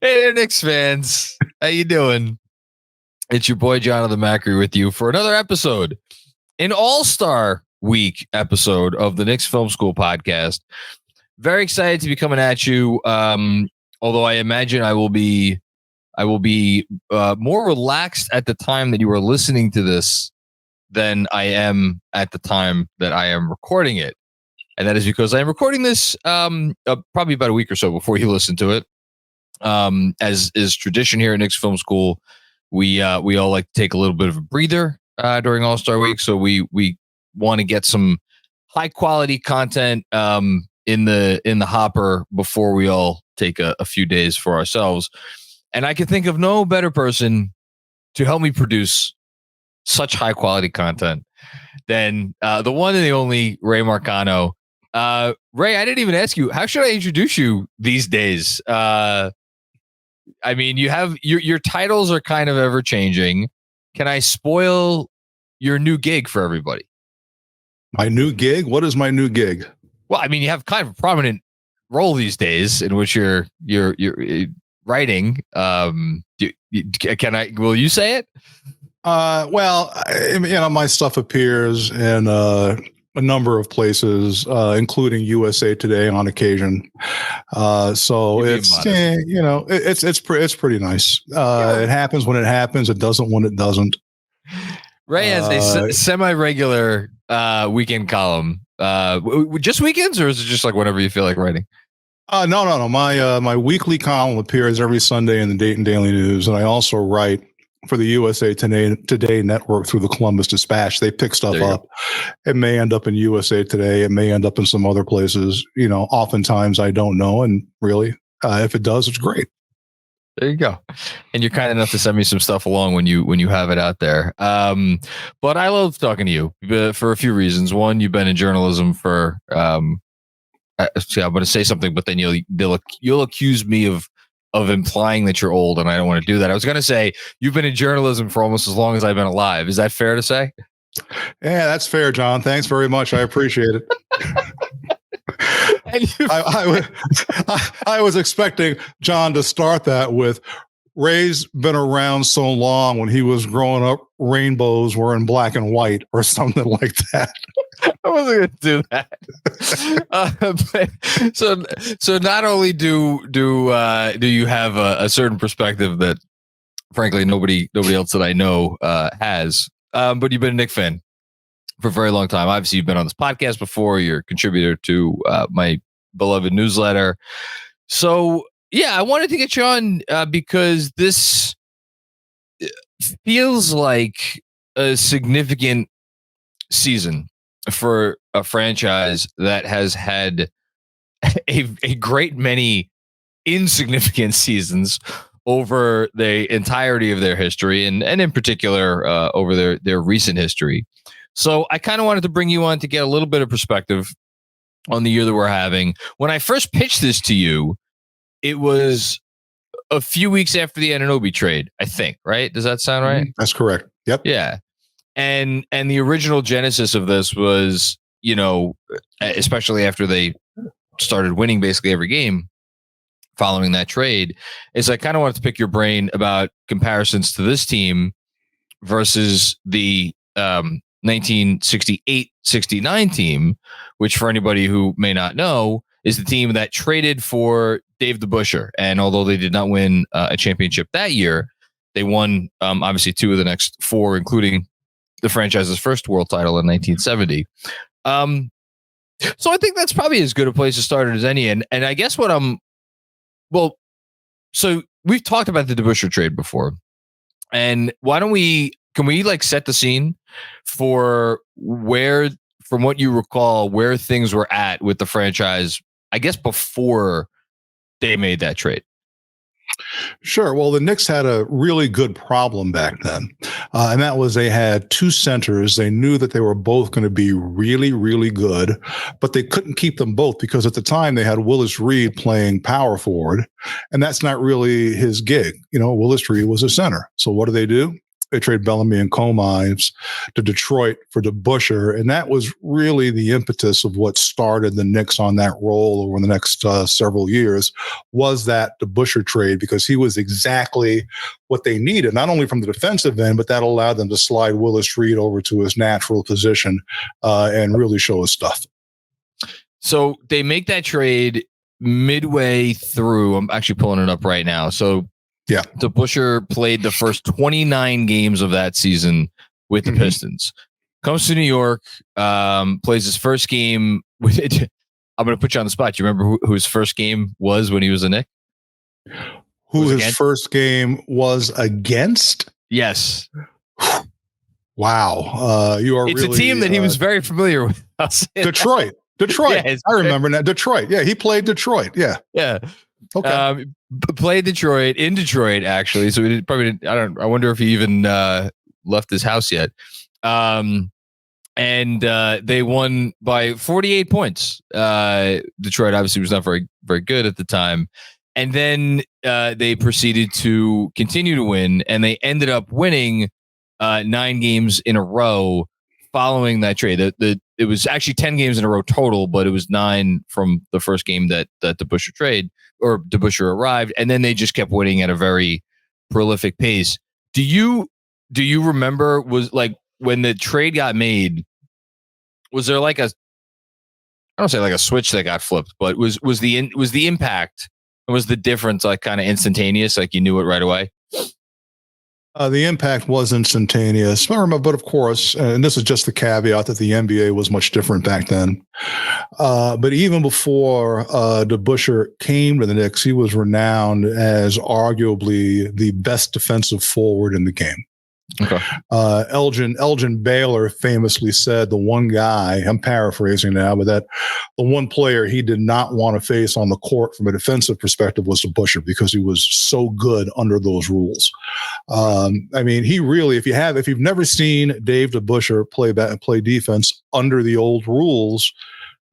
Hey there, Knicks fans. How you doing? It's your boy Jonathan Macri with you for another episode, an All-Star Week episode of the Knicks Film School Podcast. Very excited to be coming at you. Although I imagine I will be more relaxed at the time that you are listening to this than I am at the time that I am recording it, and that is because I am recording this probably about a week or so before you listen to it. As is tradition here at Knicks Film School, we all like to take a little bit of a breather during All-Star Week, so we want to get some high quality content in the hopper before we all take a few days for ourselves. And I can think of no better person to help me produce such high quality content than the one and the only Ray Marcano. Ray, I didn't even ask you, how should I introduce you these days? I mean, you have your titles are kind of ever changing. Can I spoil your new gig for everybody? My new gig? What is my new gig? Well, I mean, you have kind of a prominent role these days in which you're writing. Can I? Will you say it? Well, my stuff appears in a number of places, including USA Today on occasion. So it's it's pretty nice. It happens when it happens. It doesn't when it doesn't. Ray has a semi-regular weekend column. Just weekends, or is it just like whenever you feel like writing? No. My weekly column appears every Sunday in the Dayton Daily News, and I also write for the USA Today network through the Columbus Dispatch. They pick stuff up. It may end up in USA Today. It may end up in some other places. Oftentimes I don't know, and really, if it does, it's great. There you go. And you're kind enough to send me some stuff along when you have it out there. But I love talking to you for a few reasons. One, you've been in journalism for I'm going to say something, but then you'll accuse me of implying that you're old, and I don't want to do that. I was going to say you've been in journalism for almost as long as I've been alive. Is that fair to say? Yeah, that's fair, John. Thanks very much. I appreciate it. I was expecting John to start that with, Ray's been around so long. When he was growing up, rainbows were in black and white or something like that. I wasn't going to do that. So not only do you have a certain perspective that, frankly, nobody else that I know has, but you've been a Knicks fan for a very long time. Obviously, you've been on this podcast before. You're a contributor to my beloved newsletter. So, yeah, I wanted to get you on because this feels like a significant season for a franchise that has had a great many insignificant seasons over the entirety of their history, and in particular over their recent history. So I kind of wanted to bring you on to get a little bit of perspective on the year that we're having. When I first pitched this to you, it was a few weeks after the Anunoby trade, I think, right? Does that sound right? That's correct. Yep. Yeah. And the original genesis of this was, especially after they started winning basically every game following that trade, is I kind of wanted to pick your brain about comparisons to this team versus the 1968-69 team, which for anybody who may not know is the team that traded for Dave DeBusschere. And although they did not win a championship that year, they won obviously two of the next four, including the franchise's first world title in 1970. So I think that's probably as good a place to start as any. And I guess so we've talked about the DeBusschere trade before, and can we like set the scene for where, from what you recall, where things were at with the franchise, I guess, before they made that trade? Sure. Well, the Knicks had a really good problem back then, and that was they had two centers. They knew that they were both going to be really, really good, but they couldn't keep them both because at the time they had Willis Reed playing power forward, and that's not really his gig. Willis Reed was a center. So what do? they trade Bellamy and Comives to Detroit for DeBusschere, and that was really the impetus of what started the Knicks on that roll over the next several years, was that DeBusschere trade, because he was exactly what they needed, not only from the defensive end, but that allowed them to slide Willis Reed over to his natural position and really show his stuff. So they make that trade midway through. I'm actually pulling it up right now. So yeah, DeBusschere played the first 29 games of that season with the Pistons. Comes to New York, plays his first game with it. I'm going to put you on the spot. Do you remember who his first game was when he was a Knick? Who his first game was against? Yes. Wow. It's a team that he was very familiar with. Detroit. Yeah, I remember that. Detroit. Yeah, he played Detroit. Yeah. Yeah. Okay. Played in Detroit, actually. So I wonder if he even left his house yet. And they won by 48 points. Detroit obviously was not very, very good at the time. And then they proceeded to continue to win, and they ended up winning 9 games in a row following that trade. It was actually 10 games in a row total, but it was 9 from the first game that DeBusschere arrived, and then they just kept winning at a very prolific pace. Do you remember, was like when the trade got made, was there like I don't say like a switch that got flipped, but was the impact and was the difference like kind of instantaneous, like you knew it right away? The impact was instantaneous, but of course, and this is just the caveat that the NBA was much different back then. But even before DeBusschere came to the Knicks, he was renowned as arguably the best defensive forward in the game. Okay. Elgin Baylor famously said the one guy, I'm paraphrasing now, but that the one player he did not want to face on the court from a defensive perspective was DeBusschere, because he was so good under those rules. I mean, he really, if you've never seen Dave DeBusschere play defense under the old rules,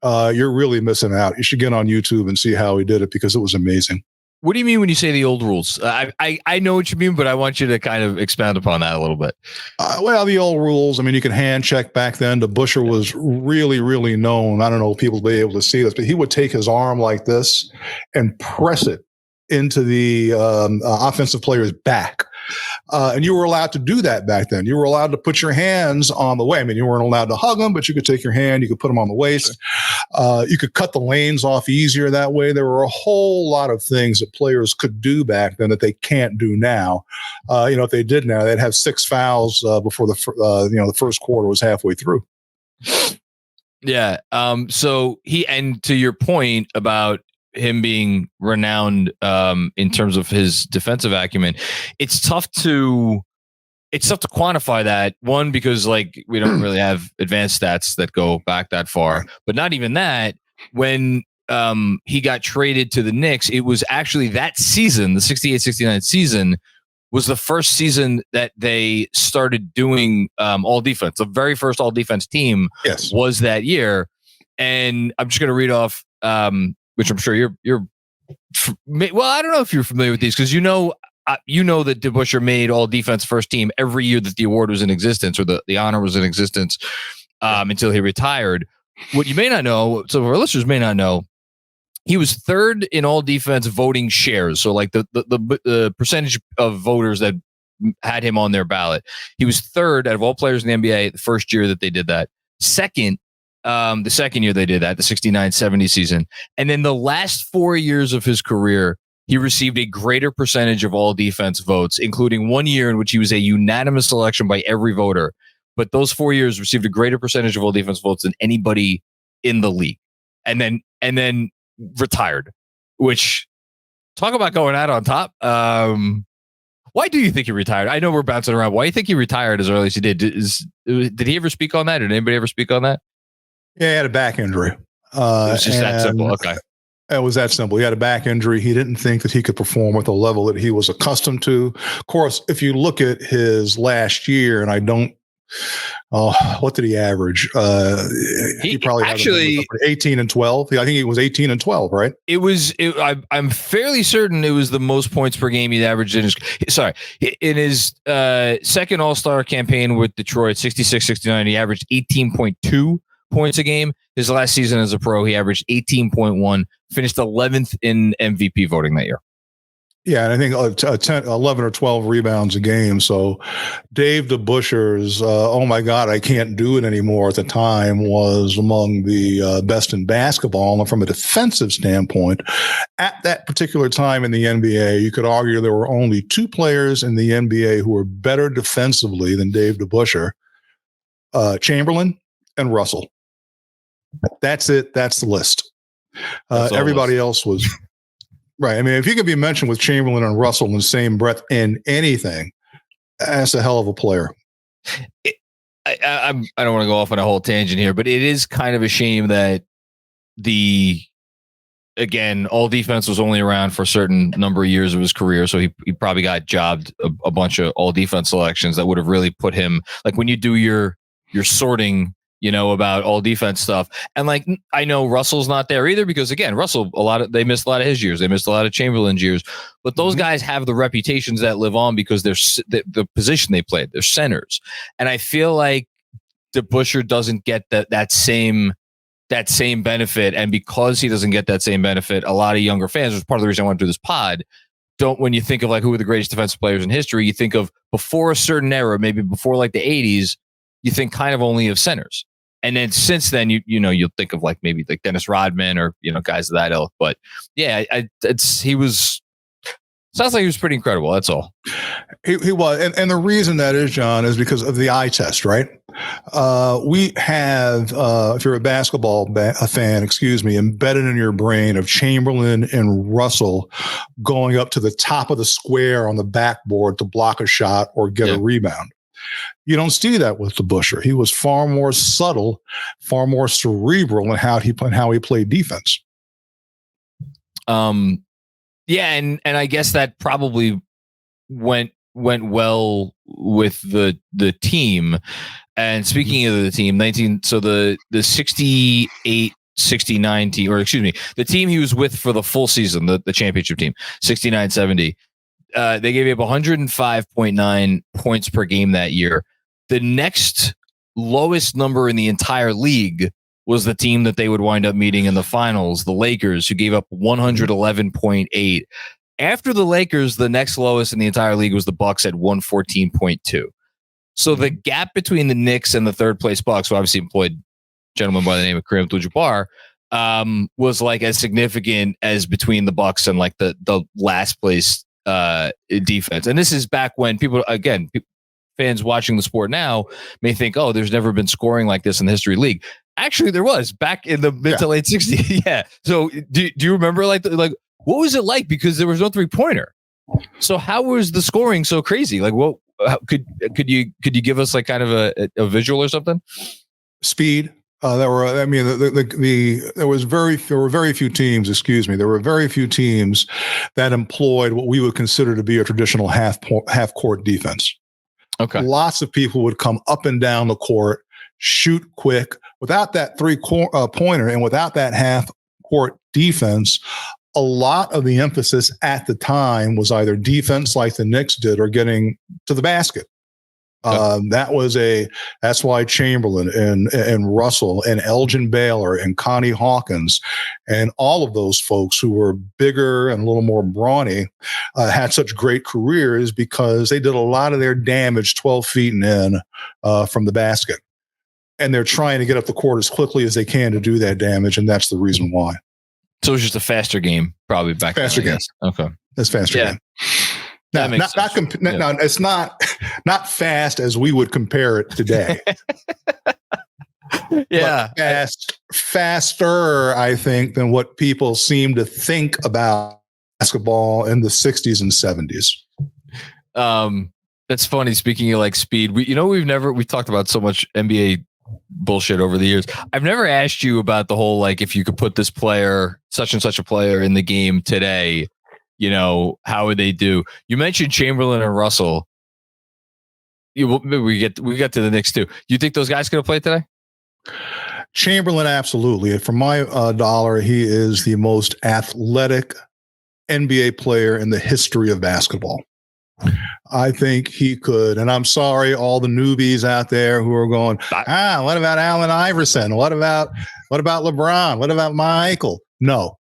you're really missing out. You should get on YouTube and see how he did it, because it was amazing. What do you mean when you say the old rules? I know what you mean, but I want you to kind of expound upon that a little bit. Well, the old rules, I mean, you could hand check back then. DeBusschere was really, really known. I don't know if people will be able to see this, but he would take his arm like this and press it into the offensive player's back. And you were allowed to do that back then. You were allowed to put your hands on the way. I mean, you weren't allowed to hug them, but you could take your hand, you could put them on the waist. You could cut the lanes off easier that way. There were a whole lot of things that players could do back then that they can't do now. If they did now, they'd have 6 fouls before the first quarter was halfway through. Yeah. So and to your point about him being renowned in terms of his defensive acumen, it's tough to quantify that. One, because like we don't really have advanced stats that go back that far, but not even that. When he got traded to the Knicks, it was actually that season, the 68-69 season, was the first season that they started doing all defense. The very first all defense team was that year. And I'm just going to read off which I'm sure you're. Well, I don't know if you're familiar with these, because you know that DeBusschere made all defense first team every year that the award was in existence, or the honor was in existence, until he retired. What you may not know, some of our listeners may not know, he was third in all defense voting shares. So like the percentage of voters that had him on their ballot, he was third out of all players in the NBA the first year that they did that. Second. The second year they did that, the 69-70 season. And then the last 4 years of his career, he received a greater percentage of all defense votes, including 1 year in which he was a unanimous selection by every voter. But those 4 years received a greater percentage of all defense votes than anybody in the league. And then retired, which, talk about going out on top. Why do you think he retired? I know we're bouncing around. Why do you think he retired as early as he did? Did he ever speak on that? Did anybody ever speak on that? Yeah, he had a back injury. It was just that simple. Okay. It was that simple. He had a back injury. He didn't think that he could perform at the level that he was accustomed to. Of course, if you look at his last year, and I don't what did he average? He probably actually 18 and 12. I think it was 18 and 12, right? I'm fairly certain it was the most points per game he averaged in his second All-Star campaign with Detroit, 66-69. He averaged 18.2 points a game. His last season as a pro, he averaged 18.1, finished 11th in MVP voting that year. Yeah, and I think 11 or 12 rebounds a game. So Dave DeBusschere's, oh my God, I can't do it anymore at the time was among the best in basketball. And from a defensive standpoint, at that particular time in the NBA, you could argue there were only two players in the NBA who were better defensively than Dave DeBusschere, Chamberlain and Russell. That's it. That's the list. Everybody else was... Right. I mean, if you could be mentioned with Chamberlain and Russell in the same breath in anything, that's a hell of a player. I don't want to go off on a whole tangent here, but it is kind of a shame that all defense was only around for a certain number of years of his career. So he probably got jobbed a bunch of all defense selections that would have really put him, like when you do your sorting, about all defense stuff. And like, I know Russell's not there either because again, Russell, they missed a lot of his years. They missed a lot of Chamberlain's years, but those guys have the reputations that live on because they're the position they played. They're centers. And I feel like DeBusschere doesn't get that same benefit. And because he doesn't get that same benefit, a lot of younger fans, which is part of the reason I want to do this pod, when you think of like who are the greatest defensive players in history, you think of before a certain era, maybe before like the 80s, you think kind of only of centers. And then since then, you'll think of like maybe like Dennis Rodman or, guys of that ilk. But yeah, sounds like he was pretty incredible. That's all. He was. And the reason that is, John, is because of the eye test, right? We have, if you're a basketball fan, embedded in your brain of Chamberlain and Russell going up to the top of the square on the backboard to block a shot or get a rebound. You don't see that with DeBusschere. He was far more subtle, far more cerebral in how he played defense. Yeah, and I guess that probably went well with the team. And speaking of the team, the 68-69 team, or excuse me, the team he was with for the full season, the championship team, 69-70. They gave up 105.9 points per game that year. The next lowest number in the entire league was the team that they would wind up meeting in the finals, the Lakers, who gave up 111.8. After the Lakers, the next lowest in the entire league was the Bucks at 114.2. So the gap between the Knicks and the third place Bucks, who obviously employed a gentleman by the name of Kareem Abdul-Jabbar, was like as significant as between the Bucks and like the last place defense. And this is back when fans watching the sport now may think, oh, there's never been scoring like this in the history of the league. Actually, there was back in the mid to late 60s. Yeah. So do you remember like what was it like? Because there was no 3-pointer. So how was the scoring so crazy? Like, what could you give us like kind of a visual or something? Speed. There were very few teams that employed what we would consider to be a traditional half court defense. Okay. Lots of people would come up and down the court, shoot quick without that pointer and without that half court defense. A lot of the emphasis at the time was either defense like the Knicks did or getting to the basket. That's why Chamberlain and Russell and Elgin Baylor and Connie Hawkins and all of those folks who were bigger and a little more brawny had such great careers because they did a lot of their damage 12 feet and in from the basket. And they're trying to get up the court as quickly as they can to do that damage. And that's the reason why. So it's just a faster game, probably back then. Faster game. Okay. It's faster game. Now, it's not fast as we would compare it today. Yeah, faster, I think, than what people seem to think about basketball in the 60s and 70s. That's funny. Speaking of like speed, we've talked about so much NBA bullshit over the years. I've never asked you about the whole like if you could put this player, such and such a player, in the game today. How would they do? You mentioned Chamberlain and Russell. we get to the Knicks too. You think those guys could have played today? Chamberlain, absolutely. For my dollar, he is the most athletic NBA player in the history of basketball. I think he could. And I'm sorry, all the newbies out there who are going, what about Allen Iverson? What about LeBron? What about Michael? No.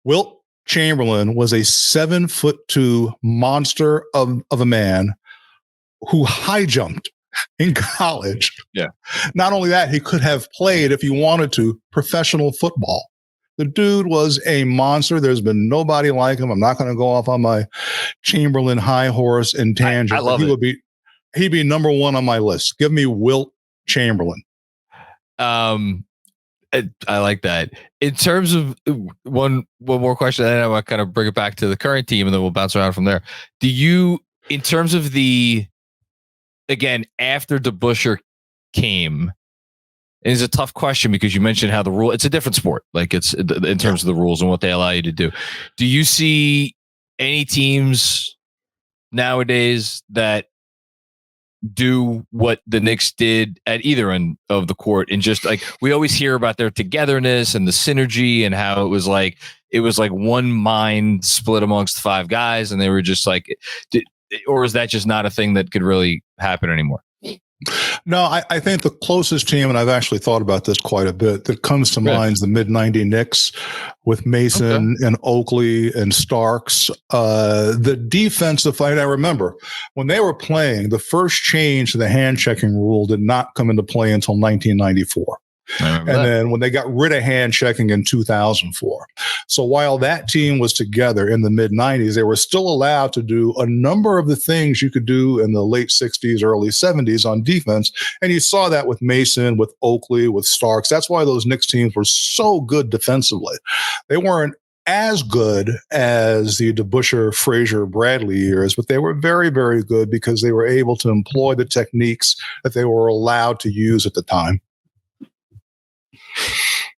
Wilt Chamberlain was a 7'2" monster of a man who high jumped in college. Yeah. Not only that, he could have played, if he wanted to, professional football. The dude was a monster. There's been nobody like him. I'm not going to go off on my Chamberlain high horse and tangent. I love it. He'd be number one on my list. Give me Wilt Chamberlain. I like that. In terms of one more question, and then I want to kind of bring it back to the current team, and then we'll bounce around from there. Do you, in terms of again, after DeBusschere came, it is a tough question because you mentioned how the rule, it's a different sport. Like it's in terms of the rules and what they allow you to do. Do you see any teams nowadays that do what the Knicks did at either end of the court, and just like we always hear about their togetherness and the synergy and how it was like one mind split amongst 5 guys and they were just like, or is that just not a thing that could really happen anymore? No, I think the closest team, and I've actually thought about this quite a bit, that comes to mind is the mid-90 Knicks with Mason and Oakley and Starks. The defensive fight, I remember when they were playing, the first change to the hand-checking rule did not come into play until 1994. And then when they got rid of hand checking in 2004. So while that team was together in the mid 90s, they were still allowed to do a number of the things you could do in the late 60s, early 70s on defense. And you saw that with Mason, with Oakley, with Starks. That's why those Knicks teams were so good defensively. They weren't as good as the DeBusschere, Frazier, Bradley years, but they were very, very good because they were able to employ the techniques that they were allowed to use at the time.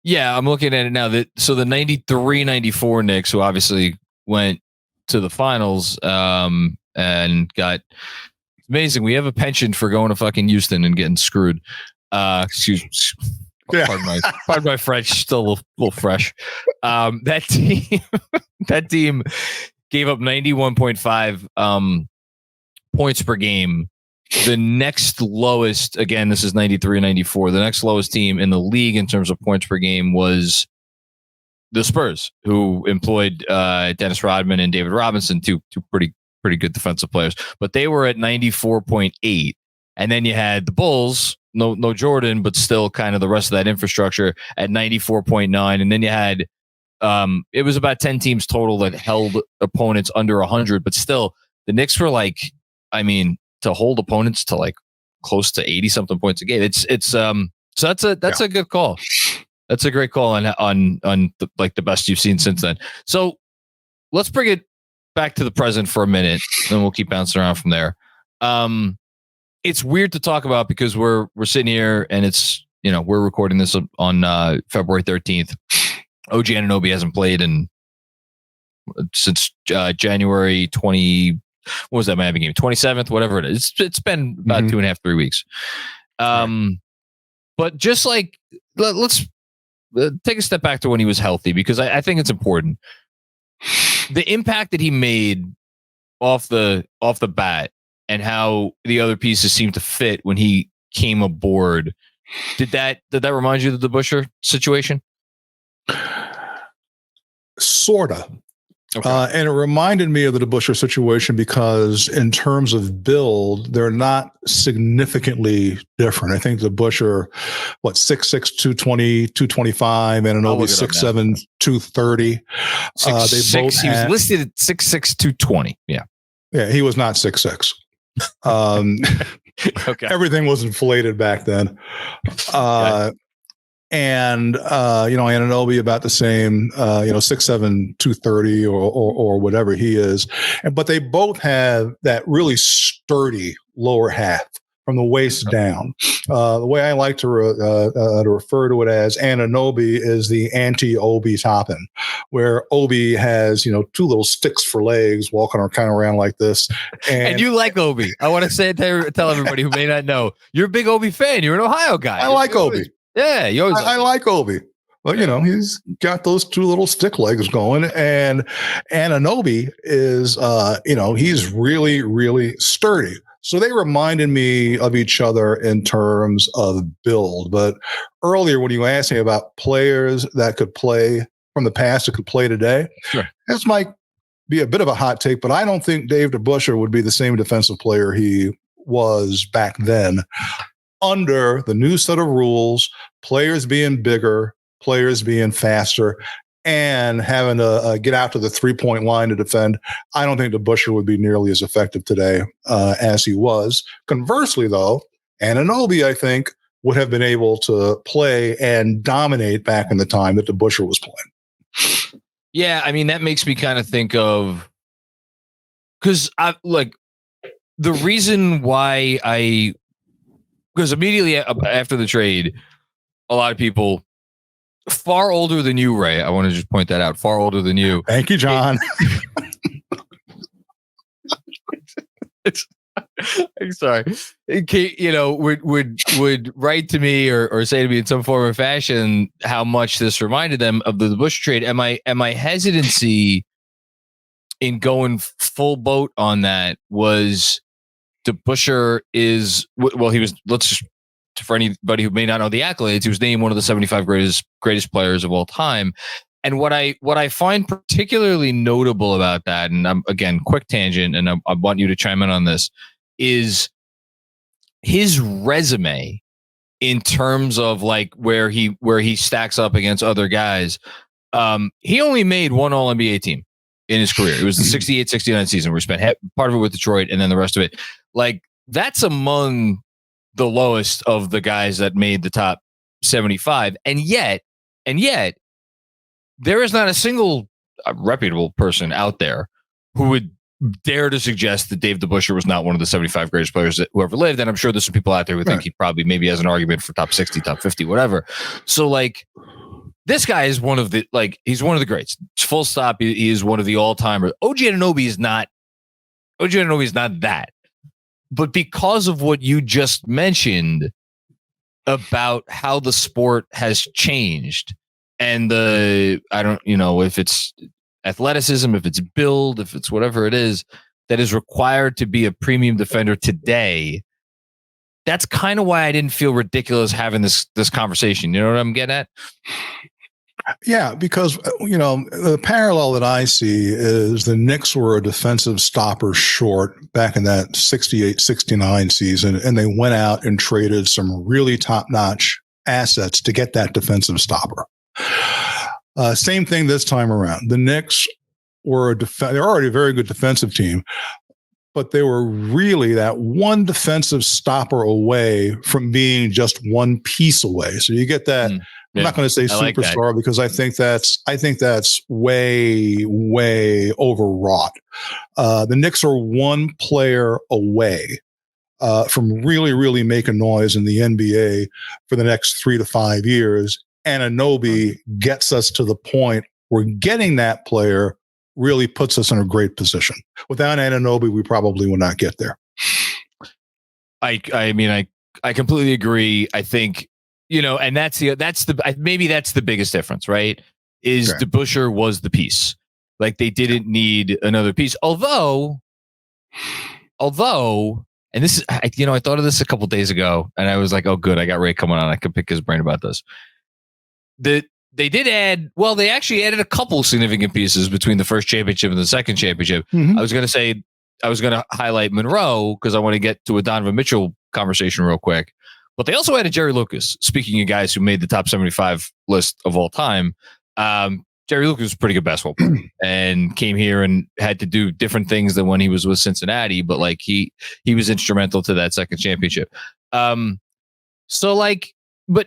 Yeah, I'm looking at it now. So the 93-94 Knicks, who obviously went to the finals and got amazing. We have a penchant for going to fucking Houston and getting screwed. Excuse me. Yeah. Pardon my French, still a little fresh. That team gave up 91.5 points per game. The next lowest, again, this is 93-94. The next lowest team in the league in terms of points per game was the Spurs, who employed Dennis Rodman and David Robinson, two pretty good defensive players. But they were at 94.8. And then you had the Bulls, no Jordan, but still kind of the rest of that infrastructure at 94.9. And then you had it was about 10 teams total that held opponents under 100, but still the Knicks were like, I mean, to hold opponents to like close to 80 something points a game. So that's a good call. That's a great call on the best you've seen since then. So let's bring it back to the present for a minute, and we'll keep bouncing around from there. It's weird to talk about because we're sitting here and it's, we're recording this on February 13th. OG Anunoby hasn't played since January 20. What was that Miami game? 27th, whatever it is. It's been about 2.5, 3 weeks. But just like, let's take a step back to when he was healthy, because I think it's important. The impact that he made off the bat and how the other pieces seemed to fit when he came aboard. Did that remind you of the DeBusschere situation? Sorta. Okay. And it reminded me of the DeBusschere situation because in terms of build, they're not significantly different. I think DeBusschere, 6'6", 220, 225, and Anunoby 6'7", 230. He was listed at 6'6", 220. Yeah. Yeah, he was not 6'6". Okay. Everything was inflated back then. And Anunoby about the same, 6'7", 230 or whatever he is. But they both have that really sturdy lower half from the waist down. The way I like to refer to it as Anunoby is the anti-Obi Toppin, where Obi has, two little sticks for legs walking kind of around like this. And you like Obi. I want to say it tell everybody who may not know. You're a big Obi fan. You're an Ohio guy. I like Obi. Yeah, you always I like Obi. Well, he's got those two little stick legs going, and Anunoby is, he's really, really sturdy. So they reminded me of each other in terms of build. But earlier, when you asked me about players that could play from the past that could play today, sure, this might be a bit of a hot take, but I don't think Dave DeBusschere would be the same defensive player he was back then under the new set of rules, players being bigger, players being faster, and having to get out to the three-point line to defend. I don't think DeBusschere would be nearly as effective today as he was. Conversely, though, Anunoby, I think, would have been able to play and dominate back in the time that DeBusschere was playing. Yeah, I mean, that makes me kind of think of, because the reason why because immediately after the trade, a lot of people far older than you, Ray, I want to just point that out, far older than you. Thank you, John. I'm sorry. Would write to me or say to me in some form or fashion how much this reminded them of the DeBusschere trade. And my hesitancy in going full boat on that was DeBusschere is, well, he was, for anybody who may not know the accolades, he was named one of the 75 greatest players of all time. And what I find particularly notable about that, and I'm, again, quick tangent, and I want you to chime in on this, is his resume in terms of where he stacks up against other guys. He only made one All-NBA team in his career. It was the 68-69 season where he spent part of it with Detroit and then the rest of it. That's among the lowest of the guys that made the top 75. And yet there is not a single reputable person out there who would dare to suggest that Dave DeBusschere was not one of the 75 greatest players that who ever lived. And I'm sure there's some people out there who think he probably maybe has an argument for top 60, top 50, whatever. So this guy is one of the, he's one of the greats. Full stop. He is one of the all-timers. OG Anunoby is not that. But because of what you just mentioned about how the sport has changed and if it's athleticism, if it's build, if it's whatever it is that is required to be a premium defender today, that's kind of why I didn't feel ridiculous having this conversation. You know what I'm getting at? Yeah, because, the parallel that I see is the Knicks were a defensive stopper short back in that 68-69 season, and they went out and traded some really top-notch assets to get that defensive stopper. Same thing this time around. The Knicks were they're already a very good defensive team, but they were really that one defensive stopper away from being just one piece away. So you get that. I'm not going to say superstar because I think that's way, way overwrought. The Knicks are one player away from really, really making noise in the NBA for the next 3 to 5 years. And Anunoby gets us to the point where getting that player really puts us in a great position. Without Anunoby, we probably would not get there. I completely agree. I think, and that's the biggest difference, right? Is right. DeBusschere was the piece. They didn't need another piece. Although, and this is, I thought of this a couple days ago, and I was like, oh, good, I got Ray coming on. I could pick his brain about this. They did add, they actually added a couple significant pieces between the first championship and the second championship. Mm-hmm. I was going to highlight Monroe because I want to get to a Donovan Mitchell conversation real quick. But they also added Jerry Lucas. Speaking of guys who made the top 75 list of all time, Jerry Lucas was a pretty good basketball player and came here and had to do different things than when he was with Cincinnati. But he was instrumental to that second championship. But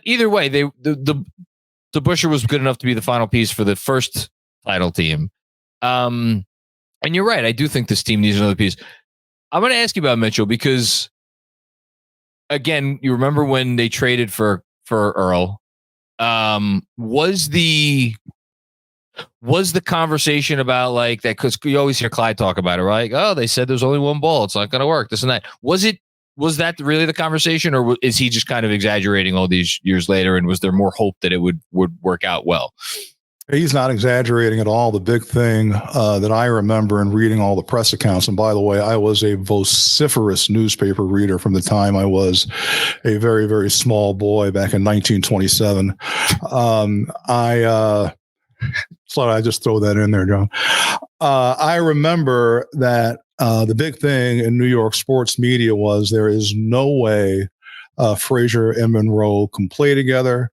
either way, the DeBusschere was good enough to be the final piece for the first title team. And you're right. I do think this team needs another piece. I'm going to ask you about Mitchell because again, you remember when they traded for Earl? Was the conversation about like that? Because you always hear Clyde talk about it, right? Oh, they said there's only one ball. It's not going to work. This and that. Was that really the conversation, or is he just kind of exaggerating all these years later? And was there more hope that it would work out well? He's not exaggerating at all. The big thing that I remember in reading all the press accounts, and by the way, I was a vociferous newspaper reader from the time I was a very, very small boy back in 1927. Sorry, I just throw that in there, John. I remember that the big thing in New York sports media was there is no way Frazier and Monroe can play together.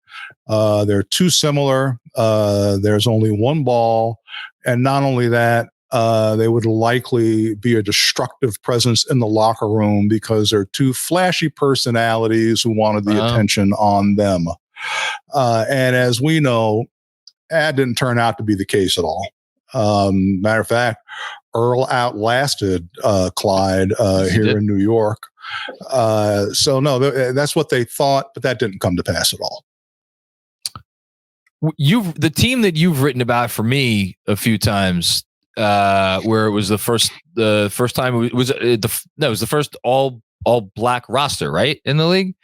They're too similar. There's only one ball. And not only that, they would likely be a destructive presence in the locker room because they're two flashy personalities who wanted the attention on them. And as we know, that didn't turn out to be the case at all. Matter of fact, Earl outlasted Clyde here in New York. So no, that's what they thought, but that didn't come to pass at all. The team that you've written about for me a few times, where it was the first time it was the first all black roster, right, in the league.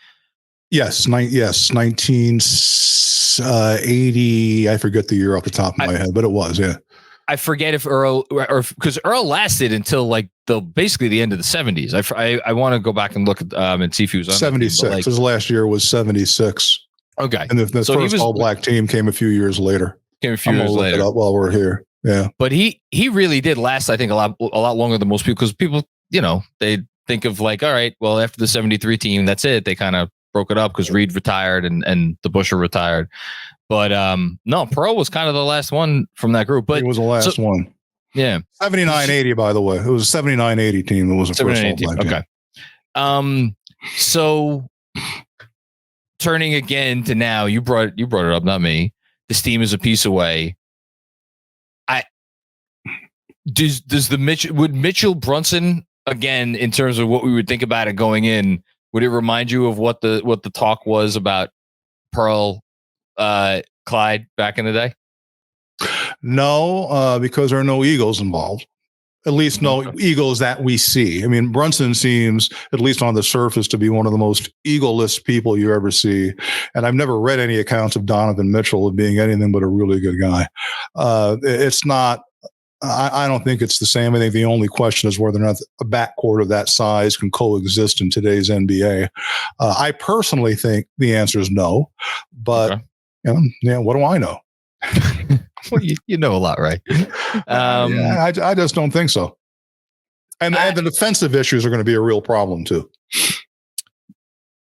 Yes, 1980. I forget the year off the top of my head, but it was, yeah. I forget if Earl, or because Earl lasted until like basically the end of the 70s. I want to go back and look at and see if he was on 76. His last year was 76. Okay, and the first all black team came a few years later. Look it up while we're here. Yeah, but he really did last. I think a lot longer than most people, because people, they think of like, all right, well, after the 73 team, that's it. They kind of broke it up because Reed retired and DeBusschere retired. But no, Pearl was kind of the last one from that group. But he was the last one. Yeah, 79-80. By the way, it was a 79-80 team. It was a first all black team. Okay. So turning again to now, you brought it up, not me. This team is a piece away. Would Mitchell Brunson, again, in terms of what we would think about it going in, would it remind you of what the talk was about Pearl, Clyde back in the day? No, because there are no egos involved. At least no egos that we see. I mean, Brunson seems, at least on the surface, to be one of the most egoless people you ever see. And I've never read any accounts of Donovan Mitchell of being anything but a really good guy. It's not, I don't think it's the same. I think the only question is whether or not a backcourt of that size can coexist in today's NBA. I personally think the answer is no, but what do I know? Well, you know a lot, right? I just don't think so. And the defensive issues are going to be a real problem too.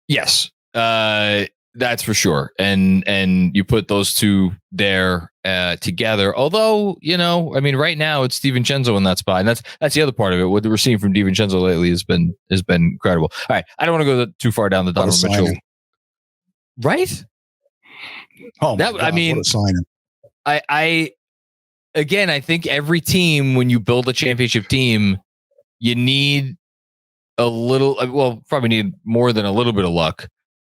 Yes, that's for sure. And you put those two there together. Although, right now it's DiVincenzo in that spot, and that's the other part of it. What we're seeing from DiVincenzo lately has been incredible. All right, I don't want to go too far down the Donovan Mitchell. Right? Oh, my God, what a signing. I think every team, when you build a championship team, you need a little, probably need more than a little bit of luck,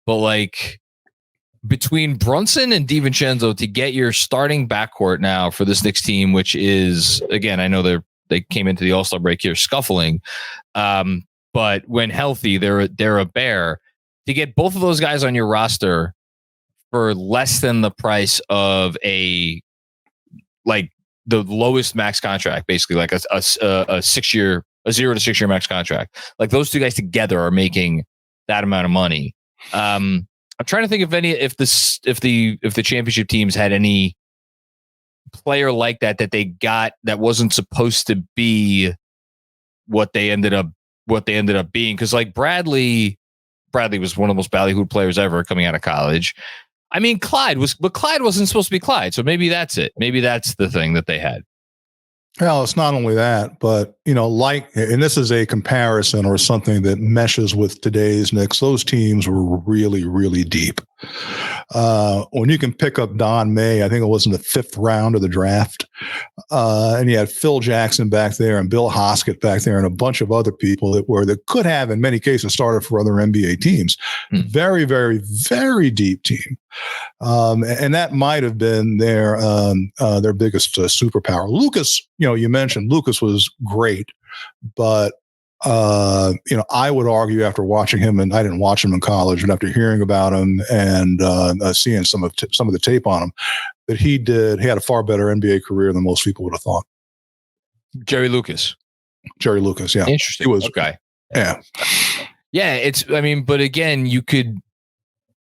but like between Brunson and DiVincenzo to get your starting backcourt now for this Knicks team, which is, again, I know they came into the All-Star break here scuffling, but when healthy, they're a bear. To get both of those guys on your roster for less than the price of the lowest max contract, basically like a 0 to 6 year max contract. Like those two guys together are making that amount of money. I'm trying to think if the championship teams had any player like that they got that wasn't supposed to be what they ended up being. Because like Bradley was one of the most ballyhooed players ever coming out of college. I mean, Clyde wasn't supposed to be Clyde. So maybe that's it. Maybe that's the thing that they had. Well, it's not only that, but, and this is a comparison or something that meshes with today's Knicks. Those teams were really, really deep. When you can pick up Don May, I think it was in the 5th round of the draft, and you had Phil Jackson back there and Bill Hoskett back there and a bunch of other people that could have, in many cases, started for other NBA teams. Very, very, very deep team. And that might have been their biggest superpower. Lucas, you mentioned Lucas was great, but I would argue after watching him, and I didn't watch him in college, but after hearing about him and seeing some of the tape on him, that he had a far better NBA career than most people would have thought. Jerry Lucas, yeah, interesting. He was okay, yeah. But again, you could,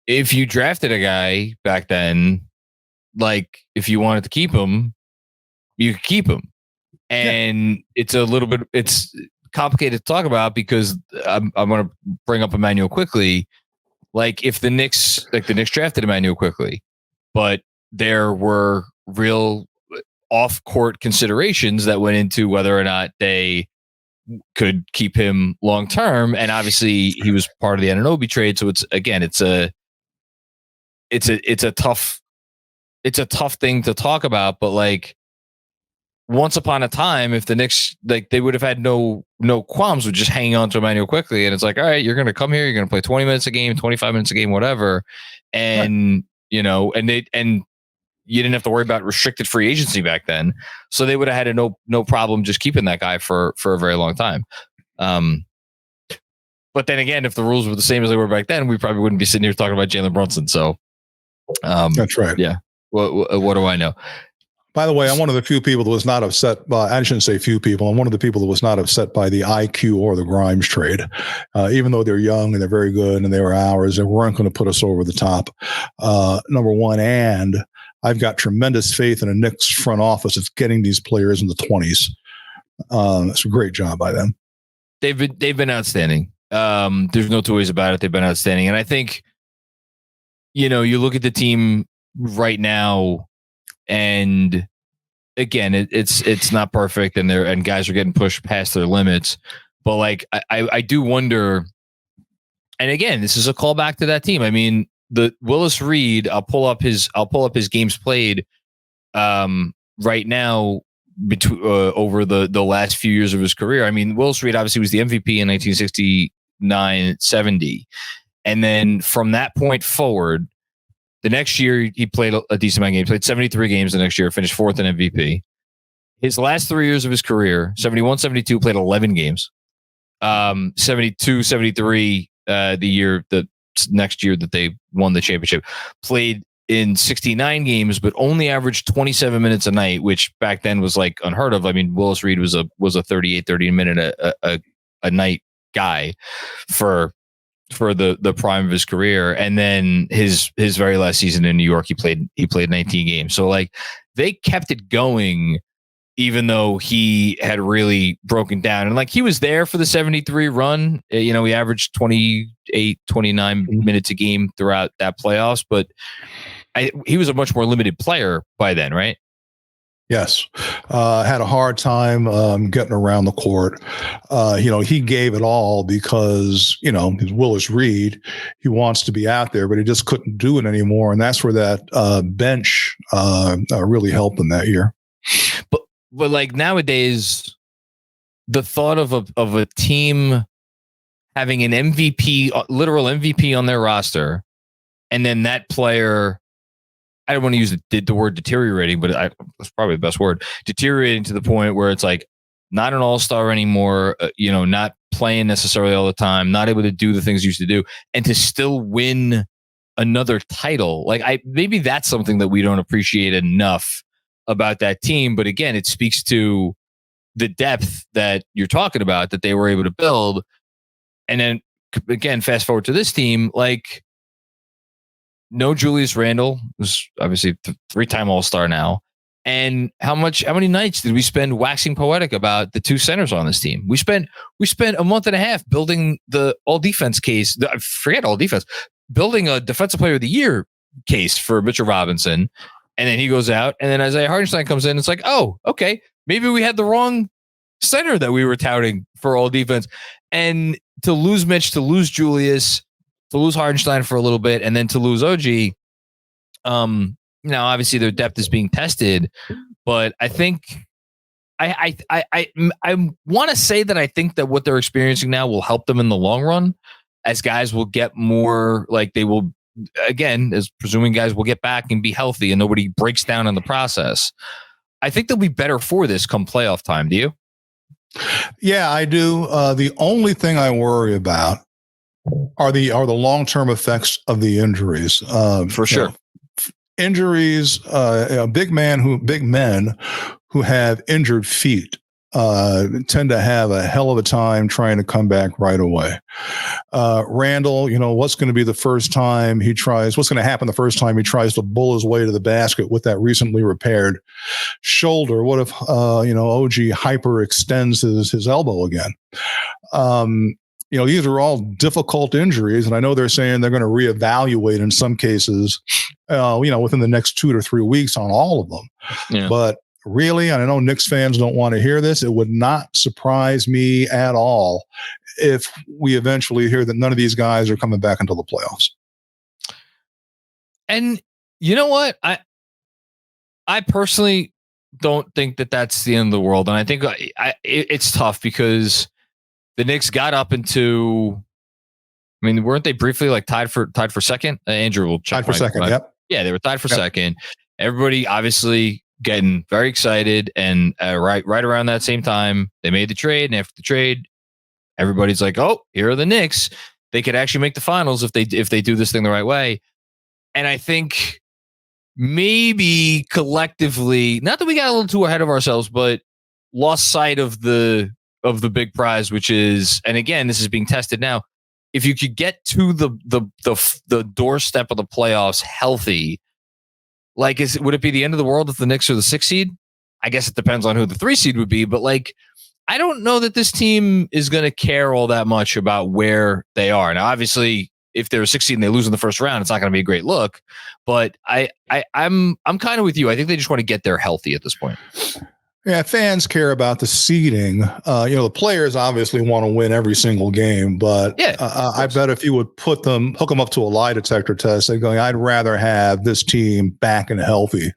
if you drafted a guy back then, like if you wanted to keep him, you could keep him, and it's complicated to talk about because I'm going to bring up Emmanuel quickly. Like if the Knicks drafted Emmanuel quickly, but there were real off-court considerations that went into whether or not they could keep him long-term. And obviously he was part of the Anunoby trade. So it's a tough thing to talk about, but like, once upon a time, if the Knicks, they would have had no qualms with just hanging on to Emmanuel quickly. And it's like, all right, you're going to come here, you're going to play 20 minutes a game, 25 minutes a game, whatever. And, and you didn't have to worry about restricted free agency back then. So they would have had no problem just keeping that guy for a very long time. But then again, if the rules were the same as they were back then, we probably wouldn't be sitting here talking about Jalen Brunson. So that's right. Yeah. What do I know? By the way, I'm one of the few people that was not upset by, I shouldn't say few people, I'm one of the people that was not upset by the IQ or the Grimes trade. Even though they're young and they're very good and they were ours, they weren't going to put us over the top. Number one, and I've got tremendous faith in a Knicks front office that's getting these players in the 20s. It's a great job by them. They've been outstanding. There's no two ways about it. They've been outstanding. And I think, you look at the team right now, and again, it's not perfect, and guys are getting pushed past their limits. But like, I do wonder. And again, this is a callback to that team. I mean, the Willis Reed. I'll pull up his games played right now over the last few years of his career. I mean, Willis Reed obviously was the MVP in 1969-70, and then from that point forward. The next year, he played a decent amount of games. Played 73 games the next year, finished 4th in MVP. His last 3 years of his career, 71, 72, played 11 games. 72, 73, the next year that they won the championship, played in 69 games, but only averaged 27 minutes a night, which back then was like unheard of. I memean, Willis Reed was a 30 minute a night guy for the prime of his career. And then his very last season in New York, he played 19 games. So like they kept it going, even though he had really broken down. And like he was there for the 73 run. He averaged 28, 29 minutes a game throughout that playoffs, but he was a much more limited player by then, right? Yes. Had a hard time getting around the court. He gave it all because, he's Willis Reed. He wants to be out there, but he just couldn't do it anymore. And that's where that bench really helped him that year. But like nowadays, the thought of a team having an MVP, literal MVP on their roster, and then that player, I don't want to use the word deteriorating, but that's probably the best word. Deteriorating to the point where it's like not an all-star anymore, not playing necessarily all the time, not able to do the things he used to do, and to still win another title. Like maybe that's something that we don't appreciate enough about that team. But again, it speaks to the depth that you're talking about that they were able to build. And then again, fast forward to this team, like, no Julius Randle, who's obviously 3-time All-Star now. And how many nights did we spend waxing poetic about the two centers on this team? We spent a month and a half building the all defense case. Forget all defense, building a defensive player of the year case for Mitchell Robinson. And then he goes out, and then Isaiah Hartenstein comes in. It's like, oh, okay, maybe we had the wrong center that we were touting for all defense. And to lose Mitch, to lose Julius, to lose Hardenstein for a little bit and then to lose OG. Now obviously their depth is being tested, but I think I want to say that I think that what they're experiencing now will help them in the long run, as guys will get more, like they will, again, as presuming guys will get back and be healthy and nobody breaks down in the process. I think they'll be better for this come playoff time. Do you? Yeah, I do. The only thing I worry about are the long-term effects of the injuries. For sure. Injuries, big men who have injured feet tend to have a hell of a time trying to come back right away. Randall, what's going to be the first time he tries? What's going to happen the first time he tries to bull his way to the basket with that recently repaired shoulder? What if OG hyperextends his elbow again? These are all difficult injuries, and I know they're saying they're going to reevaluate in some cases, within the next 2 to 3 weeks on all of them. Yeah. But really, and I know Knicks fans don't want to hear this, it would not surprise me at all if we eventually hear that none of these guys are coming back until the playoffs. And you know what? I personally don't think that that's the end of the world. And I think it's tough because the Knicks got up into, weren't they briefly like tied for second? Andrew will check. Tied for second, yep. Yeah, they were tied for second. Everybody obviously getting very excited, and right around that same time, they made the trade. And after the trade, everybody's like, "Oh, here are the Knicks. They could actually make the finals if they do this thing the right way." And I think maybe collectively, not that we got a little too ahead of ourselves, but lost sight of the big prize, which is, and again, this is being tested now. If you could get to the doorstep of the playoffs healthy, like, would it be the end of the world if the Knicks are the 6th seed? I guess it depends on who the 3 seed would be, but like, I don't know that this team is going to care all that much about where they are. Now, obviously, if they're a 6th seed and they lose in the first round, it's not going to be a great look. But I'm kind of with you. I think they just want to get there healthy at this point. Yeah, fans care about the seeding. The players obviously want to win every single game, but yeah, I bet if you would hook them up to a lie detector test, they're going, I'd rather have this team back and healthy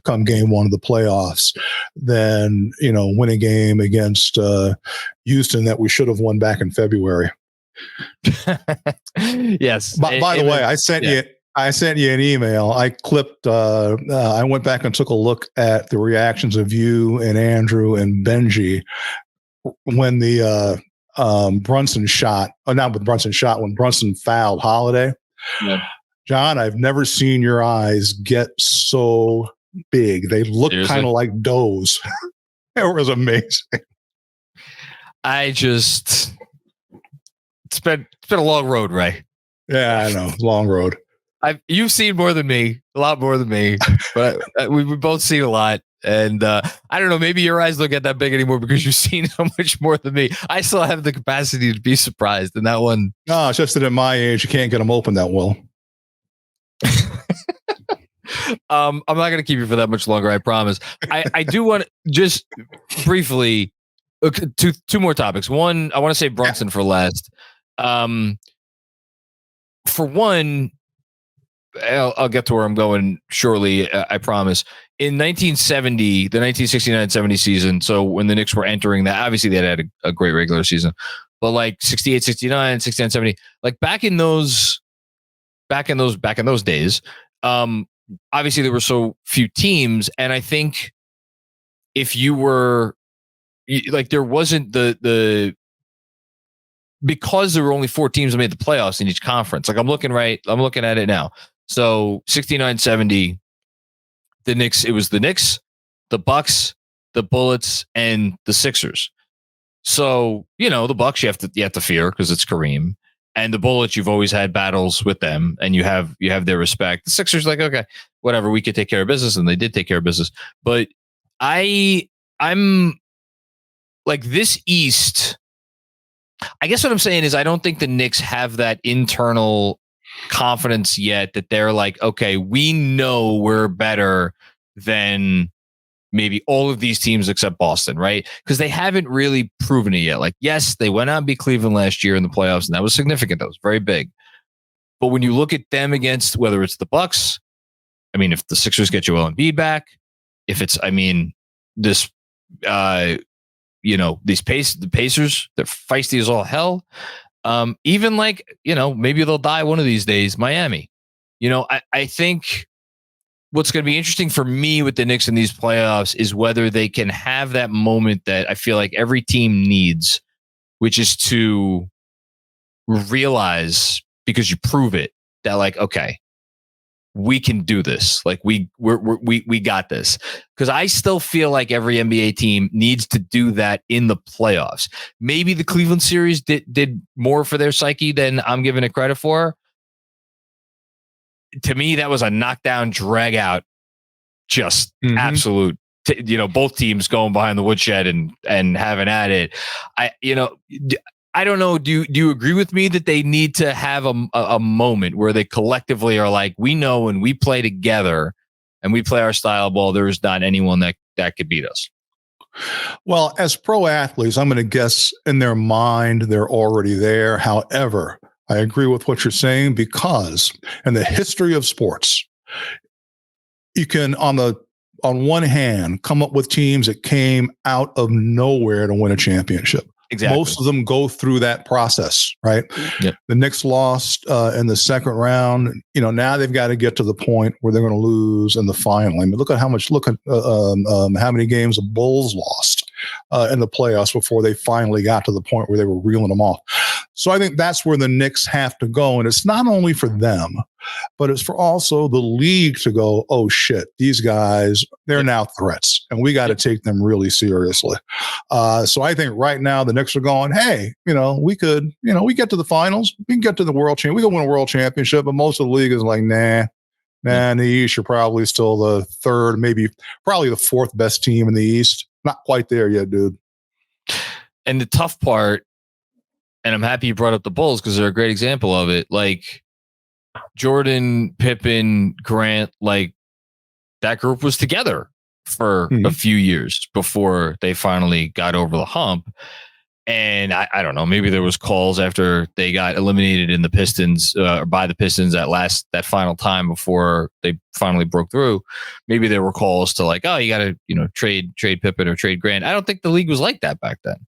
come game 1 of the playoffs than, win a game against Houston that we should have won back in February. Yes. By the way, I sent you an email. I clipped, I went back and took a look at the reactions of you and Andrew and Benji when the Brunson shot, when Brunson fouled Holiday. Yeah. John, I've never seen your eyes get so big. They look kind of like does. It was amazing. It's been a long road, Ray. Yeah, I know. Long road. You've seen more than me, a lot more than me, but we've both seen a lot. And I don't know, maybe your eyes don't get that big anymore because you've seen so much more than me. I still have the capacity to be surprised. And that one. No, it's just that at my age, you can't get them open that well. I'm not going to keep you for that much longer, I promise. I do want to just briefly, two more topics. One, I want to say Brunson for last. For one, I'll get to where I'm going shortly, I promise. In 1970, the 1969-70 season, so when the Knicks were entering that, obviously they had a great regular season, but like 68, 69, 69, 70, like back in those days, obviously there were so few teams, and I think if you were like, there wasn't the because there were only 4 teams that made the playoffs in each conference. Like I'm looking at it now. So 69-70, the Knicks, it was the Knicks, the Bucks, the Bullets, and the Sixers. So, the Bucks you have to fear because it's Kareem. And the Bullets, you've always had battles with them and you have their respect. The Sixers, like, okay, whatever, we could take care of business, and they did take care of business. But I'm like, this East, I guess what I'm saying is I don't think the Knicks have that internal confidence yet that they're like, okay, we know we're better than maybe all of these teams except Boston, right? Because they haven't really proven it yet. Like, yes, they went out and beat Cleveland last year in the playoffs, and that was significant. That was very big. But when you look at them against whether it's the Bucks, I mean, if the Sixers get Joel Embiid back, if it's, I mean, this, the Pacers, they're feisty as all hell. Even like, maybe they'll die one of these days, Miami. I think what's going to be interesting for me with the Knicks in these playoffs is whether they can have that moment that I feel like every team needs, which is to realize, because you prove it, that like, okay, we can do this. Like we got this. Because I still feel like every NBA team needs to do that in the playoffs. Maybe the Cleveland series did more for their psyche than I'm giving it credit for. To me, that was a knockdown, drag out, just absolute. Both teams going behind the woodshed and having at it. I don't know. Do you agree with me that they need to have a moment where they collectively are like, we know when we play together and we play our style of ball, there is not anyone that could beat us? Well, as pro athletes, I'm going to guess in their mind, they're already there. However, I agree with what you're saying, because in the history of sports, you can, on one hand, come up with teams that came out of nowhere to win a championship. Exactly. Most of them go through that process, right? Yep. The Knicks lost in the second round. Now they've got to get to the point where they're going to lose in the final. I mean, look at how many games the Bulls lost in the playoffs before they finally got to the point where they were reeling them off. So I think that's where the Knicks have to go. And it's not only for them, but it's for also the league to go, oh shit, these guys, they're now threats, and we got to take them really seriously. So I think right now the Knicks are going, hey, we get to the finals, we can get to the world championship, we can win a world championship, but most of the league is like, nah, in the East, you're probably still the third, maybe probably the fourth best team in the East. Not quite there yet, dude. And the tough part, and I'm happy you brought up the Bulls because they're a great example of it. Like Jordan, Pippen, Grant, like that group was together for a few years before they finally got over the hump. And I don't know, maybe there was calls after they got eliminated in the Pistons by the Pistons that final time before they finally broke through. Maybe there were calls to like, oh, you got to, trade Pippen or trade Grant. I don't think the league was like that back then.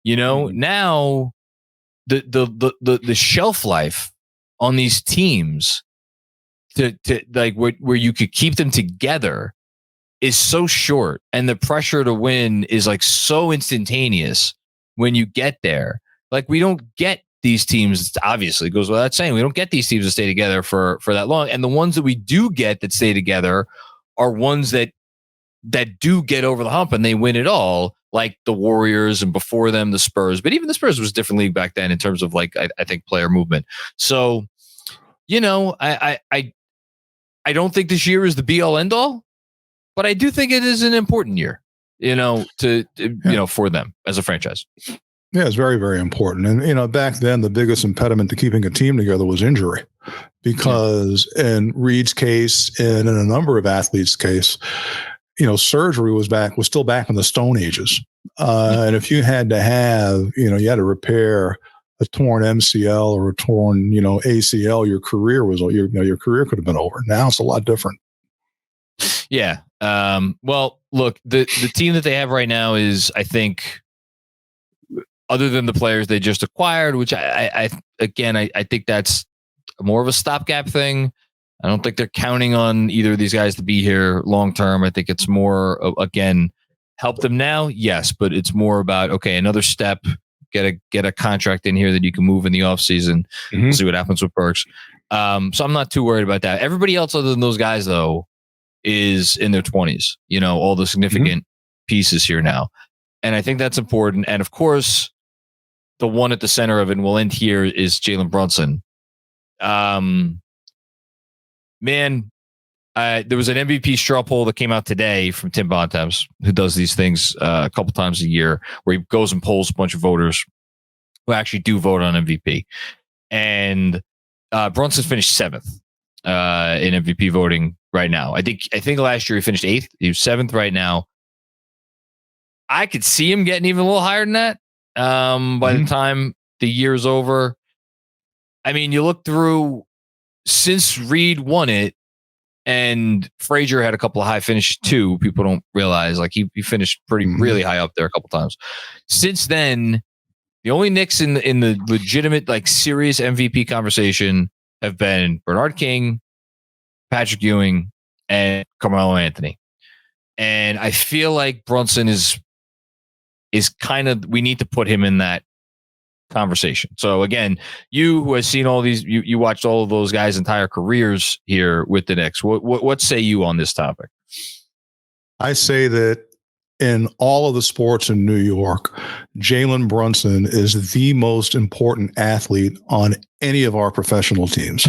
Now the shelf life on these teams to like where you could keep them together is so short, and the pressure to win is like so instantaneous when you get there. Like we don't get these teams, obviously it goes without saying, we don't get these teams to stay together for that long. And the ones that we do get that stay together are ones that do get over the hump and they win it all, like the Warriors and before them the Spurs. But even the Spurs was a different league back then in terms of like I think player movement. So I don't think this year is the be all end all, but I do think it is an important year, for them as a franchise. Yeah, it's very, very important. And, back then, the biggest impediment to keeping a team together was injury, because in Reed's case and in a number of athletes' case, surgery was still back in the Stone Ages. And if you had to have, you had to repair a torn MCL or a torn, ACL, your career could have been over. Now it's a lot different. Yeah. Well, look, the team that they have right now is, I think, other than the players they just acquired, which I think that's more of a stopgap thing. I don't think they're counting on either of these guys to be here long term. I think it's more, again, help them now, yes, but it's more about, okay, another step, get a contract in here that you can move in the offseason. We'll see what happens with Burks. So I'm not too worried about that. Everybody else other than those guys, though, is in their 20s, all the significant pieces here now. And I think that's important. And of course, the one at the center of it, and we'll end here, is Jalen Brunson. There was an MVP straw poll that came out today from Tim Bontemps, who does these things a couple times a year, where he goes and polls a bunch of voters who actually do vote on MVP. And Brunson finished 7th in MVP voting right now. I think last year he finished 8th. He was 7th right now. I could see him getting even a little higher than that by the time the year's over. I mean, you look through since Reed won it, and Frazier had a couple of high finishes too. People don't realize, like, he finished really high up there a couple times. Since then, the only Knicks in the legitimate, like, serious MVP conversation have been Bernard King, Patrick Ewing, and Carmelo Anthony. And I feel like Brunson is kind of, we need to put him in that conversation. So again, you who has seen all these, you watched all of those guys' entire careers here with the Knicks. What say you on this topic? I say that in all of the sports in New York, Jalen Brunson is the most important athlete on any of our professional teams.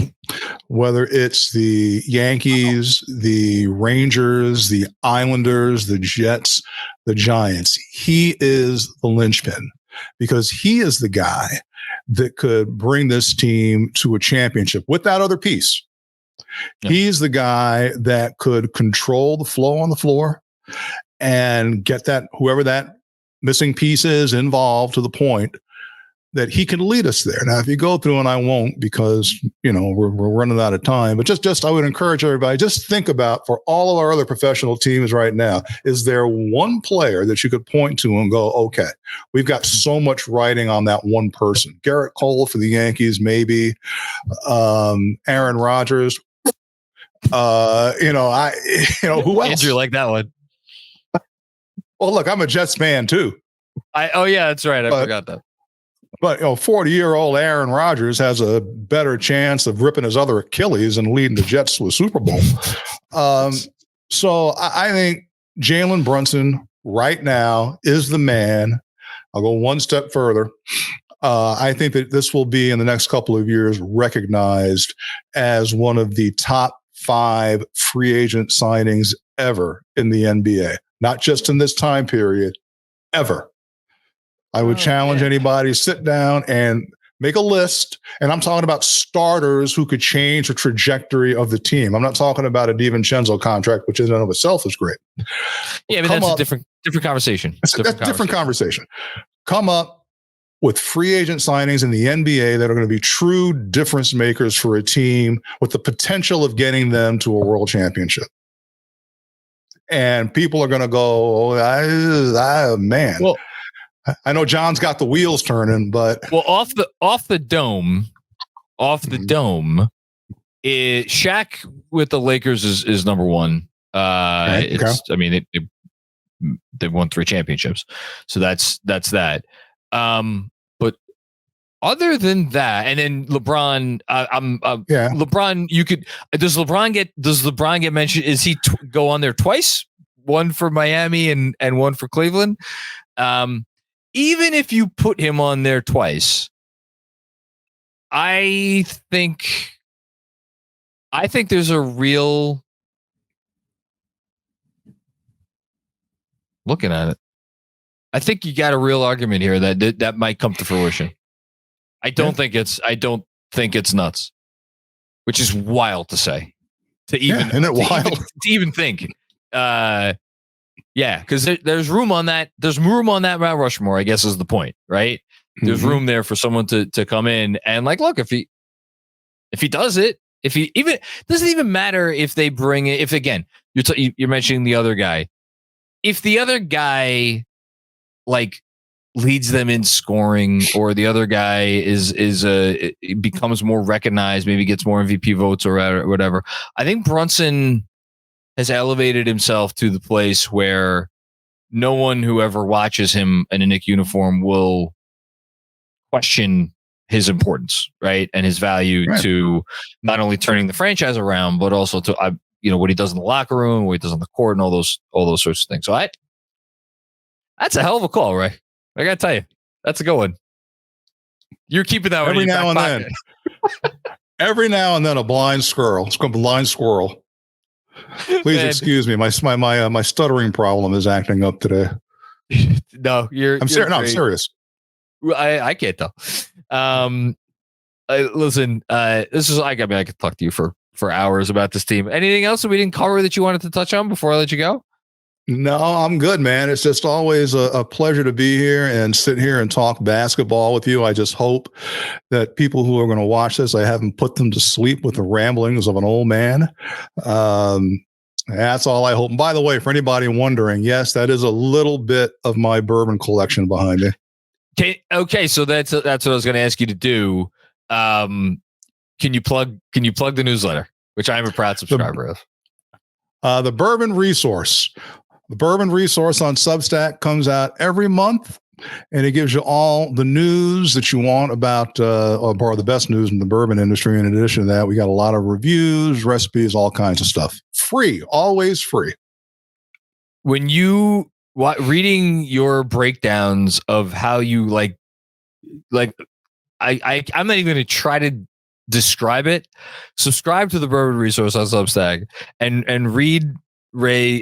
Whether it's the Yankees, the Rangers, the Islanders, the Jets, the Giants, he is the linchpin, because he is the guy that could bring this team to a championship with that other piece. Yeah. He's the guy that could control the flow on the floor and get that, whoever that missing piece is, involved to the point that he can lead us there. Now, if you go through, and I won't, because, we're running out of time, but just I would encourage everybody, just think about, for all of our other professional teams right now, is there one player that you could point to and go, okay, we've got so much riding on that one person? Garrett Cole for the Yankees, maybe. Aaron Rodgers. Who else? Andrew, like that one. Well, look, I'm a Jets fan too. Oh yeah, that's right. I forgot that. But 40-year-old Aaron Rodgers has a better chance of ripping his other Achilles and leading the Jets to a Super Bowl. So I think Jalen Brunson right now is the man. I'll go one step further. I think that this will be, in the next couple of years, recognized as one of the top 5 free agent signings ever in the NBA. Not just in this time period, ever. I would challenge anybody to sit down and make a list. And I'm talking about starters who could change the trajectory of the team. I'm not talking about a DiVincenzo contract, which in and of itself is great. Yeah, but that's a different conversation. That's a different conversation. Come up with free agent signings in the NBA that are going to be true difference makers for a team with the potential of getting them to a world championship. And people are going to go, man. Well, I know John's got the wheels turning, but off the dome, Shaq with the Lakers is number one. I mean, they've won 3 championships, so that's that. But other than that, and then LeBron, LeBron, does LeBron get mentioned? Is he go on there twice? One for Miami and one for Cleveland. Even if you put him on there twice, I think there's a real, looking at it, I think you got a real argument here that might come to fruition. I don't think it's nuts, which is wild to say. Isn't it wild? To even think. Yeah, because there's room on that. There's room on that Mount Rushmore, I guess, is the point, right? There's room there for someone to come in and, like, look, if he does it, if he even doesn't even matter if they bring it. If, again, you're mentioning the other guy, if the other guy, like, leads them in scoring, or the other guy becomes more recognized, maybe gets more MVP votes or whatever, I think Brunson has elevated himself to the place where no one who ever watches him in a Knick uniform will question his importance, right? And his value to not only turning the franchise around, but also to, what he does in the locker room, what he does on the court, and all those sorts of things. So that's a hell of a call, Ray. I gotta tell you, that's a good one. You're keeping that one every now and then. Every now and then, a blind squirrel. It's called a blind squirrel. Please excuse me. My stuttering problem is acting up today. No, I'm serious. I can't tell. Listen, this is I could talk to you for hours about this team. Anything else that we didn't cover that you wanted to touch on before I let you go? No, I'm good, man. It's just always a pleasure to be here and sit here and talk basketball with you. I just hope that people who are going to watch this, I haven't put them to sleep with the ramblings of an old man. That's all I hope. And by the way, for anybody wondering, yes, that is a little bit of my bourbon collection behind me. Okay, so that's what I was going to ask you to do. Can you plug the newsletter, which I am a proud subscriber of? The Bourbon Resource. The Bourbon Resource on Substack comes out every month, and it gives you all the news that you want about, or the best news in the bourbon industry. In addition to that, we got a lot of reviews, recipes, all kinds of stuff. Free, always free. When you reading your breakdowns of how you like I'm not even going to try to describe it. Subscribe to the Bourbon Resource on Substack and read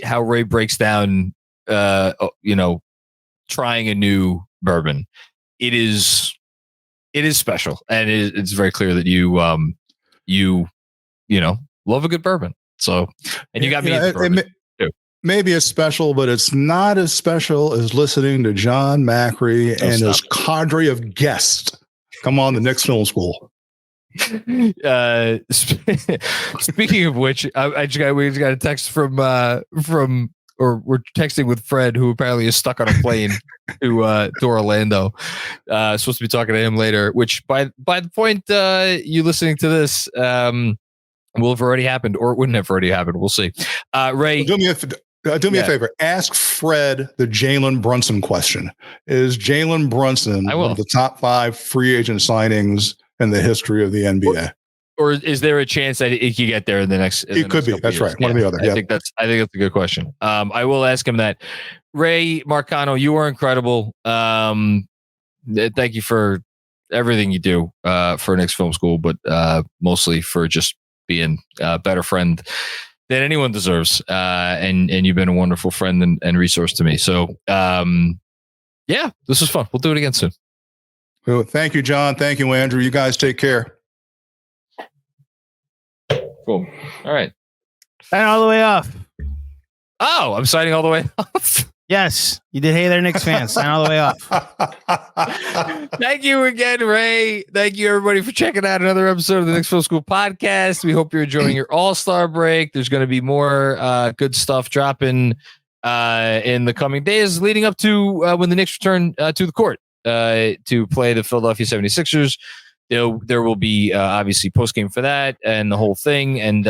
how Ray breaks down, trying a new bourbon. It is special, and it's very clear that you love a good bourbon. So, and you got me into bourbon too. Maybe it's special, but it's not as special as listening to John Macri and his cadre of guests come on the Knicks Film School. Speaking of which, we just got a text from we're texting with Fred, who apparently is stuck on a plane to Orlando. Supposed to be talking to him later, which by the point you listening to this will have already happened, or it wouldn't have already happened. We'll see. Ray, do me a favor. Ask Fred the Jalen Brunson question. Is Jalen Brunson one of the top 5 free agent signings in the history of the NBA? Or is there a chance that it could get there in the next? It could be. That's right. One or the other. I think that's a good question. I will ask him that. Ray Marcano, you are incredible. Thank you for everything you do for Knicks Film School, but mostly for just being a better friend than anyone deserves. And you've been a wonderful friend and resource to me. So yeah, this was fun. We'll do it again soon. Well, thank you, John. Thank you, Andrew. You guys take care. Cool. All right. And all the way off. Oh, I'm signing all the way off. Yes, you did. Hey there, Knicks fans. Sign all the way off. Thank you again, Ray. Thank you, everybody, for checking out another episode of the Knicks Film School Podcast. We hope you're enjoying your All-Star break. There's going to be more good stuff dropping in the coming days leading up to when the Knicks return to the court to play the Philadelphia 76ers. There will be obviously post-game for that and the whole thing. And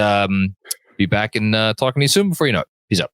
be back and talking to you soon before you know it. Peace out.